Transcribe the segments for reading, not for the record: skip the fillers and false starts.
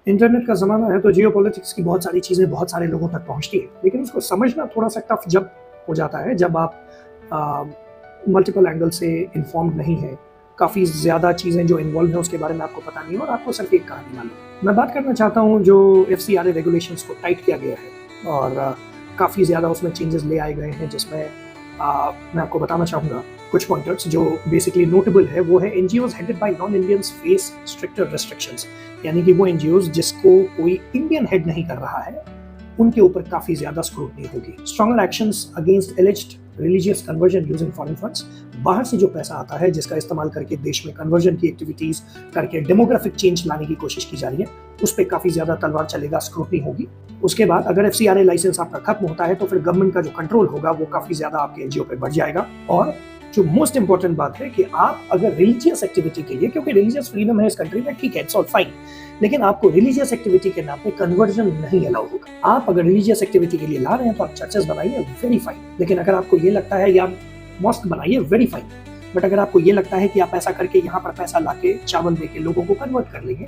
Internet का ज़माना है तो जियोपॉलिटिक्स की बहुत सारी चीज़ें बहुत सारे लोगों तक पहुँचती है, लेकिन उसको समझना थोड़ा-सा टफ जब हो जाता है, जब आप मल्टीपल एंगल से इन्फॉर्म्ड नहीं हैं। काफ़ी ज़्यादा चीज़ें जो इन्वॉल्व हैं उसके बारे में आपको पता नहीं है और आपको सिर्फ एक कहानी मालूम है। मैं बात करना चाहता हूँ जो एफसीआरए रेगुलेशंस को टाइट किया गया है और काफ़ी ज़्यादा उसमें चेंजेस ले आए गए हैं, जिसमें मैं आपको बताना चाहूँगा कुछ पॉइंटर्स जो बेसिकली नोटेबल है। वो है NGOs headed by non Indians face stricter restrictions, यानी कि वो एनजीओज जिसको कोई इंडियन हेड नहीं कर रहा है उनके ऊपर काफी ज्यादा स्क्रूटनी होगी। Stronger actions against एलिज्ड religious conversion using foreign funds, बाहर से जो पैसा आता है जिसका इस्तेमाल करके देश में कन्वर्जन की एक्टिविटीज करके डेमोग्राफिक चेंज लाने की कोशिश की जा रही है, उस पर काफी ज्यादा तलवार चलेगा, स्क्रूटनी होगी। उसके बाद अगर एफसीआरए लाइसेंस आपका खत्म होता है तो फिर गवर्नमेंट का जो कंट्रोल होगा वो काफी ज्यादा आपके एनजीओ पे बढ़ जाएगा। और जो मोस्ट इंपॉर्टेंट बात है कि आप अगर रिलीजियस एक्टिविटी के लिए, क्योंकि रिलीजियस फ्रीडम है इस कंट्री में, ठीक है, इट्स ऑल फाइन, लेकिन आपको रिलीजियस एक्टिविटी के नाम पे कन्वर्जन नहीं अलाउ होगा। आप अगर रिलीजियस एक्टिविटी के लिए ला रहे हैं तो आप चर्चेस बनाइए, वेरी फाइन, लेकिन अगर आपको ये लगता है या मॉस्क बनाइए, वेरी फाइन, बट अगर आपको ये लगता है कि आप ऐसा करके यहाँ पर पैसा लाके चावल देके लोगों को कन्वर्ट कर लेंगे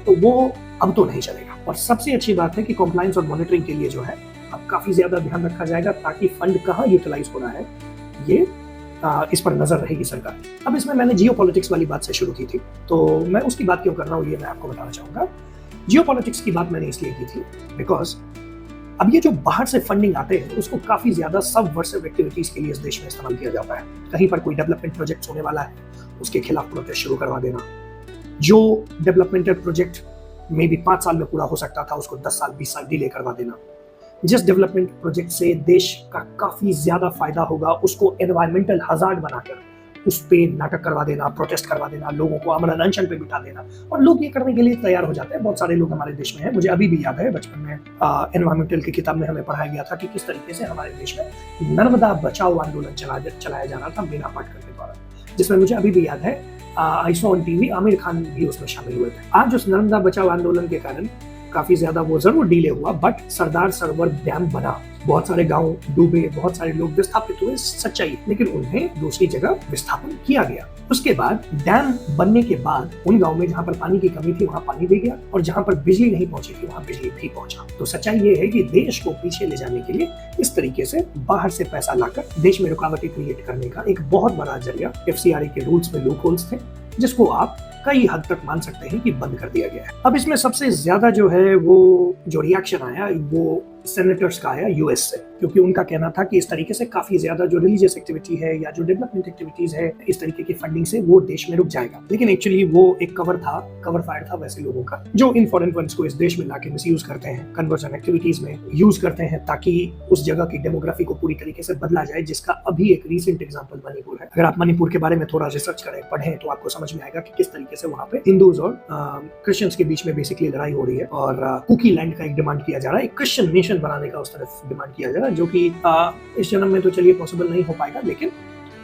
तो वो अब तो नहीं चलेगा। और सबसे अच्छी बात है कि कॉम्प्लायंस और मॉनिटरिंग के लिए जो है अब काफी ज्यादा ध्यान रखा जाएगा ताकि फंड कहाँ यूटिलाइज हो रहा है ये इस पर नजर रहेगी सरकार। अब इसमें मैंने जियोपॉलिटिक्स वाली बात से शुरू की थी, तो मैं उसकी बात क्यों कर रहा हूँ ये मैं आपको बताना चाहूंगा। जियोपॉलिटिक्स की बात मैंने इसलिए की थी बिकॉज अब ये जो बाहर से फंडिंग आते हैं उसको काफी ज्यादा सबवर्सिव एक्टिविटीज के लिए इस देश में इस्तेमाल किया जाता है। कहीं पर कोई डेवलपमेंट प्रोजेक्ट होने वाला है उसके खिलाफ प्रोटेस्ट शुरू करवा देना, जो डेवलपमेंटल प्रोजेक्ट में भी 5 साल में पूरा हो सकता था उसको 10 साल 20 साल डिले करवा देना, जिस डेवलपमेंट प्रोजेक्ट से देश का काफी ज्यादा फायदा होगा उसको एनवायरमेंटल हजार्ड बनाकर उस पे नाटक करवा देना, प्रोटेस्ट करवा देना, लोगों को अमरन अनशन पे बिठा देना, और लोग ये करने के लिए तैयार हो जाते हैं। बहुत सारे लोग हमारे देश में हैं। मुझे अभी भी याद है बचपन में एनवायरमेंटल की किताब में हमें पढ़ाया गया था कि किस तरीके से हमारे देश में नर्मदा बचाओ आंदोलन चलाया जा रहा था मीना पाटकर के द्वारा, जिसमें मुझे अभी भी याद है I saw on TV Aamir Khan भी उसमें शामिल हुए थे। आज उस नर्मदा बचाओ आंदोलन के कारण काफी ज्यादा वो जरूर डिले हुआ, बट सरदार सरोवर डैम बना, बहुत सारे गांव डूबे, बहुत सारे लोग विस्थापित हुए, सच्चाई, लेकिन उन्हें दूसरी जगह विस्थापन किया गया। उसके बाद डैम बनने के बाद उन गांव में जहां पर पानी की कमी थी वहां पानी भी गया और जहां पर बिजली नहीं पहुंची थी वहां बिजली भी पहुंचा। तो सच्चाई ये है कि देश को पीछे ले जाने के लिए इस तरीके से बाहर से पैसा लाकर देश में रुकावटें क्रिएट करने का एक बहुत बड़ा जरिया एफसीआरए के रूल्स में लूप होल्स थे, जिसको आप कई हद तक मान सकते हैं कि बंद कर दिया गया है। अब इसमें सबसे ज्यादा जो है वो जो रिएक्शन आया वो सेनेटर्स का आया यूएस से, क्योंकि उनका कहना था कि इस तरीके से काफी ज्यादा जो रिलीजियस एक्टिविटी है या जो डेवलपमेंट एक्टिविटीज है इस तरीके की फंडिंग से वो देश में रुक जाएगा। लेकिन एक्चुअली वो एक कवर फायर था वैसे लोगों का जो इन फॉरेन फंड्स को इस देश में लाके मिसयूज करते हैं, कन्वर्जन एक्टिविटीज में यूज करते हैं ताकि उस जगह की डेमोग्राफी को पूरी तरीके से बदला जाए, जिसका अभी एक रिसेंट एग्जाम्पल मणिपुर है। अगर आप मणिपुर के बारे में थोड़ा रिसर्च करें, पढ़ें, तो आपको समझ में आएगा कि किस तरीके से वहाँ पे हिंदूज और क्रिश्चियंस के बीच में बेसिकली लड़ाई हो रही है और कुकी लैंड का एक डिमांड किया जा रहा है, एक क्रिश्चियन नेशन बनाने का उस तरफ डिमांड किया जा रहा है, जो कि इस जन्म में तो चलिए पॉसिबल नहीं हो पाएगा, लेकिन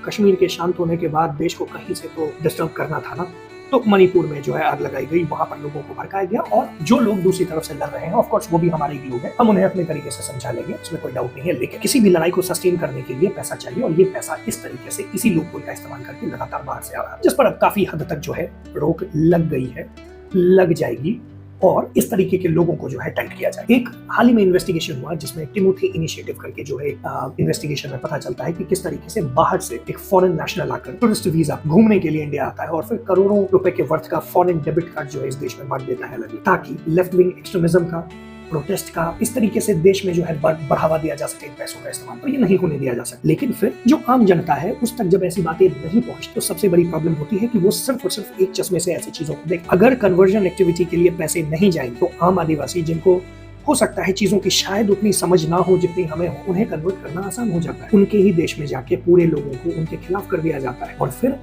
कश्मीर के शांत होने के बाद देश को कहीं से तो डिस्टर्ब करना था ना। तो मणिपुर में जो है आग लगाई गई, वहां पर लोगों को भड़काया गया और जो लोग दूसरी तरफ से लड़ रहे हैं, ऑफ कोर्स वो भी हमारे ही लोग हैं, हम उन्हें अपने तरीके से समझा लेंगे, इसमें कोई डाउट नहीं है। लेकिन किसी भी लड़ाई को सस्टेन करने के लिए पैसा चाहिए और ये पैसा इस तरीके से इसी लूपहोल का इस्तेमाल करके लगातार बाहर से आ रहा है, जिस पर अब काफी हद तक जो है रोक लग गई है, लग जाएगी और इस तरीके के लोगों को जो है टाइट किया जाए। एक हाल ही में इन्वेस्टिगेशन हुआ जिसमें टिमोथी इनिशिएटिव करके जो है इन्वेस्टिगेशन में पता चलता है कि किस तरीके से बाहर से एक फॉरेन नेशनल आकर टूरिस्ट वीजा घूमने के लिए इंडिया आता है और फिर करोड़ों रुपए के वर्थ का फॉरेन डेबिट कार्ड जो है इस देश में बांट देता है लगे, ताकि लेफ्ट विंग एक्सट्रीमिज्म का, प्रोटेस्ट का इस तरीके से देश में जो है बढ़ावा दिया जा सके पैसों का इस्तेमाल, तो ये नहीं होने दिया जा सकता। लेकिन फिर जो आम जनता है उस तक जब ऐसी बातें नहीं पहुंचती तो सबसे बड़ी प्रॉब्लम होती है कि वो सिर्फ और सिर्फ एक चश्मे से ऐसी चीजों को देख। अगर कन्वर्जन एक्टिविटी के लिए पैसे नहीं जाएंगे तो आम आदिवासी, जिनको हो सकता है चीजों की शायद उतनी समझ ना हो जितनी हमें हो, उन्हें कन्वर्ट करना आसान हो जाता है। उनके ही देश में जाके पूरे लोगों को उनके खिलाफ कर दिया जाता है और फिर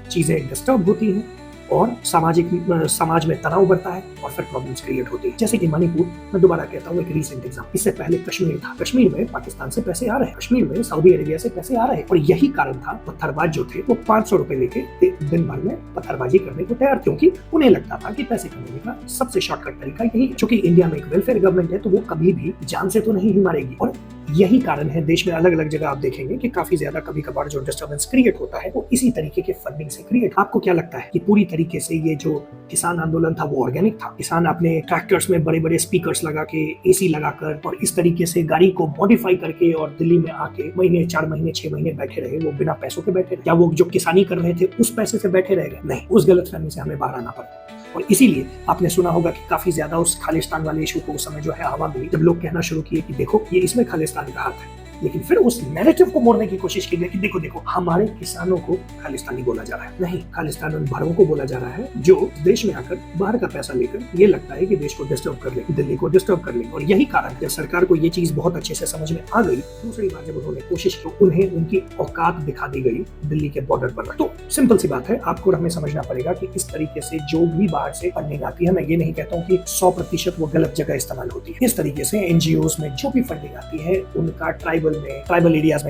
चीजें डिस्टर्ब होती हैं और समाज में तनाव बढ़ता है और फिर प्रॉब्लम्स क्रिएट होती है। जैसे कि मणिपुर, मैं दोबारा कहता हूँ एक रीसेंट एग्जाम्पल, इससे पहले कश्मीर था। कश्मीर में पाकिस्तान से पैसे आ रहे हैं, कश्मीर में सऊदी अरेबिया से पैसे आ रहे हैं और यही कारण था पत्थरबाज जो थे वो 500 रुपए लेके दिन भर में पत्थरबाजी करने को तैयार, क्योंकि उन्हें लगता था कि पैसे कमाने का सबसे शॉर्टकट तरीका यही। चूंकि इंडिया में एक वेलफेयर गवर्नमेंट है तो वो कभी भी जान से तो नहीं ही मारेगी और यही कारण है, देश में अलग अलग जगह आप देखेंगे कि काफी ज्यादा कभी कभार जो डिस्टर्बेंस क्रिएट होता है वो इसी तरीके के फंडिंग से क्रिएट। आपको क्या लगता है कि पूरी तरीके से ये जो किसान आंदोलन था वो ऑर्गेनिक था? किसान अपने ट्रैक्टर्स में बड़े बड़े स्पीकर्स लगा के, एसी लगाकर और इस तरीके से गाड़ी को मॉडिफाई करके और दिल्ली में आके महीने, 4 महीने, 6 महीने बैठे रहे? वो बिना पैसों के बैठे रहे? या वो जो किसानी कर रहे थे उस पैसे से बैठे रह गए? नहीं, उस गलतफहमी से हमें बाहर आना पड़ा। और इसीलिए आपने सुना होगा कि काफी ज्यादा उस खालिस्तान वाले इशू को उस समय जो है हवा मिली, जब लोग कहना शुरू किए कि देखो ये इसमें खालिस्तान का हाथ है। लेकिन फिर उस नैरेटिव को मोड़ने की कोशिश की गई कि देखो देखो हमारे किसानों को खालिस्तानी बोला जा रहा है। नहीं, खालिस्तान उन भाड़ों को बोला जा रहा है जो देश में आकर बाहर का पैसा लेकर ये लगता है कि देश को डिस्टर्ब कर ले, दिल्ली को डिस्टर्ब कर ले। और यही कारण जब सरकार को ये चीज बहुत अच्छे से समझ में आ गई, दूसरी बार जब उन्होंने कोशिश की, उन्हें उनकी औकात दिखा दी गई दिल्ली के बॉर्डर पर। तो सिंपल सी बात है, आपको हमें समझना पड़ेगा कि इस तरीके से जो भी बाहर से फंडिंग आती है, मैं ये नहीं कहता हूँ कि 100% वो गलत जगह इस्तेमाल होती है। इस तरीके से एनजीओ में जो भी फंडिंग आती है उनका ट्राइबल में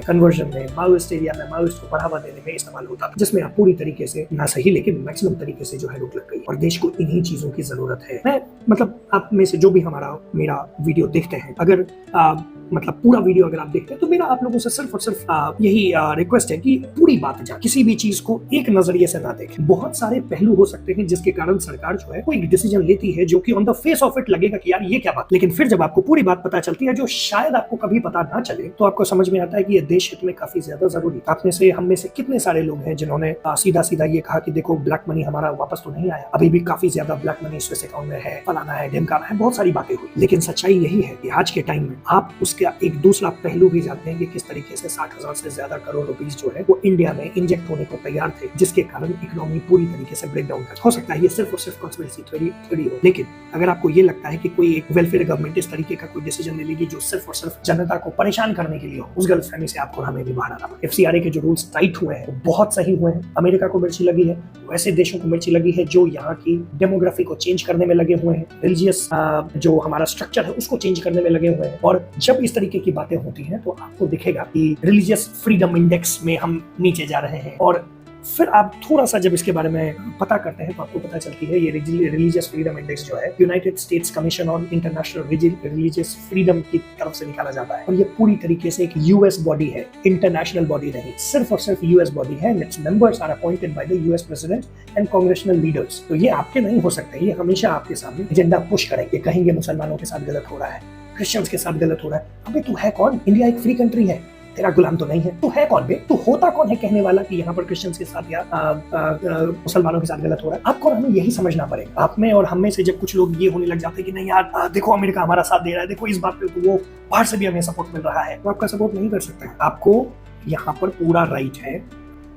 कन्वर्जन में, माओइस्ट एरिया में माओइस्ट को बढ़ावा देने में इस्तेमाल होता था, जिसमें आप पूरी तरीके से ना सही लेकिन मैक्सिमम तरीके से जो है रोक लग गई। और देश को इन्हीं चीजों की जरूरत है। मैं मतलब आप में से जो भी मेरा वीडियो देखते हैं, अगर मतलब पूरा वीडियो अगर आप देखते हैं तो मेरा आप लोगों से सिर्फ और सिर्फ यही रिक्वेस्ट है कि पूरी बात जान, किसी भी चीज को एक नजरिए से ना देखें। बहुत सारे पहलू हो सकते हैं जिसके कारण सरकार जो है कोई डिसीजन लेती है जो कि on the face of it लगेगा कि यार ये क्या बात, लेकिन फिर जब आपको पूरी बात पता चलती है जो शायद आपको कभी पता ना चले, तो आपको समझ में आता है कि ये देश हित में काफी ज्यादा जरूरी है। आप में से, हम में से कितने सारे लोग हैं जिन्होंने सीधा सीधा ये कहा कि देखो ब्लैक मनी हमारा वापस तो नहीं आया, अभी भी काफी ज्यादा ब्लैक मनी स्विस अकाउंट में है, फलाना है, ढिमकाना है, बहुत सारी बातें हुई। लेकिन सच्चाई यही है कि आज के टाइम में आप उसका एक दूसरा पहलू भी जानते हैं कि किस तरीके से 60,000 से ज्यादा करोड़ रुपीस जो है वो इंडिया में इंजेक्ट होने को तैयार थे, जिसके कारण इकोनॉमी पूरी तरीके से ब्रेक डाउन कर। हो सकता है ये सिर्फ और सिर्फ कॉन्स्पिरेसी थ्योरी हो, लेकिन अगर आपको ये लगता है कि कोई एक वेलफेयर गवर्नमेंट इस तरीके का कोई डिसीजन ले लेगी जो सिर्फ और सिर्फ जनता को परेशान करने के लिए हो, उस गलतफहमी से आपको हमें भी बाहर आना पड़ेगा। FCRA के जो रूल्स टाइट हुए हैं वो बहुत सही हुए हैं। अमेरिका को मिर्ची लगी है, वैसे देशों को मिर्ची लगी है जो यहाँ की डेमोग्राफी को चेंज करने में लगे हुए हैं, रिलीजियस जो हमारा स्ट्रक्चर है उसको चेंज करने में लगे हुए हैं। और जब इस तरीके की बातें होती हैं तो आपको दिखेगा कि रिलीजियस फ्रीडम इंडेक्स में हम नीचे जा रहे हैं। और फिर आप थोड़ा सा जब इसके बारे में पता करते हैं तो आपको पता चलती है ये रिलीजियस फ्रीडम इंडेक्स जो है United states commission on international religious freedom की तरफ से निकाला जाता है। और ये पूरी तरीके से एक यूएस बॉडी है, इंटरनेशनल बॉडी नहीं, सिर्फ और सिर्फ यूएस बॉडी है। Its members are appointed by the US president and congressional leaders. तो ये आपके नहीं हो सकते, ये हमेशा आपके सामने एजेंडा पुश करेंगे, कहेंगे मुसलमानों के साथ गलत हो रहा है, क्रिश्चियंस के साथ गलत हो रहा है। अबे तू है कौन? इंडिया एक फ्री कंट्री है, तेरा गुलाम तो नहीं है। तू है कौन बे? तू होता कौन है कहने वाला कि यहाँ पर क्रिश्चियंस के साथ या मुसलमानों के साथ गलत हो रहा है? आपको हमें यही समझना पड़ेगा। आप में और हम में से जब कुछ लोग ये होने लग जाते हैं कि नहीं यार देखो अमेरिका हमारा साथ दे रहा है, देखो इस बात पे तो वो बाहर से भी हमें सपोर्ट मिल रहा है, तो आपका सपोर्ट नहीं कर सकते। आपको यहाँ पर पूरा राइट है,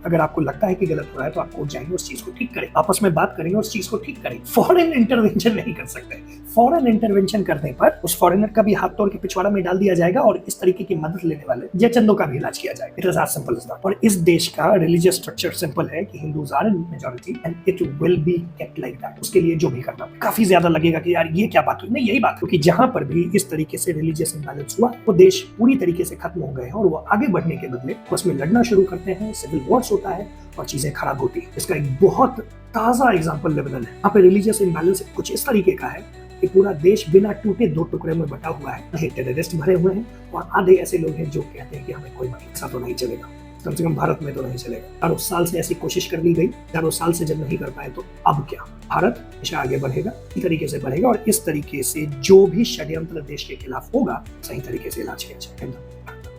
अगर आपको लगता है कि गलत हो रहा है तो आप कोर्ट जाएंगे, उस चीज को ठीक करें, आपस में बात करेंगे और उस चीज को ठीक करें। फॉरेन इंटरवेंशन नहीं कर सकते। फॉरेन इंटरवेंशन करने पर उस फॉरेनर का भी हाथ तोड़ के पिछवाड़ा में डाल दिया जाएगा और इस तरीके की मदद लेने वाले जयचंदों का भी इलाज किया जाएगा। It is as simple as that. और इस देश का रिलीजियस स्ट्रक्चर सिंपल है कि Hindus are in majority and it will be kept like that. उसके लिए जो भी करना काफी ज्यादा लगेगा कि यार ये क्या बात हुई, नहीं यही बात, क्योंकि जहां पर भी इस तरीके से रिलीजियस इंबैलेंस हुआ वो देश पूरी तरीके से खत्म हो गए हैं और वो आगे बढ़ने के बदले उसमें लड़ना शुरू करते हैं, सिविल वॉर्स होता है और चीजें खराब होती है। इसका एक बहुत ताजा एग्जांपल लेबनान है। यहाँ पे रिलीजियस इंबैलेंस कुछ इस तरीके का है कि पूरा देश बिना टूटे 2 टुकड़े में बटा हुआ है। आधे टेररिस्ट भरे हुए हैं और आधे ऐसे लोग हैं जो कहते हैं कि हमें कोई ऐसा तो नहीं चलेगा, कम से कम भारत में तो नहीं चलेगा। हर उस साल से ऐसी कोशिश कर ली गई, हर उस साल से जब नहीं कर पाए तो अब क्या? भारत हमेशा आगे बढ़ेगा, इस तरीके से बढ़ेगा और इस तरीके से जो भी षड्यंत्र देश के खिलाफ होगा सही तरीके से इलाज किया जाएगा।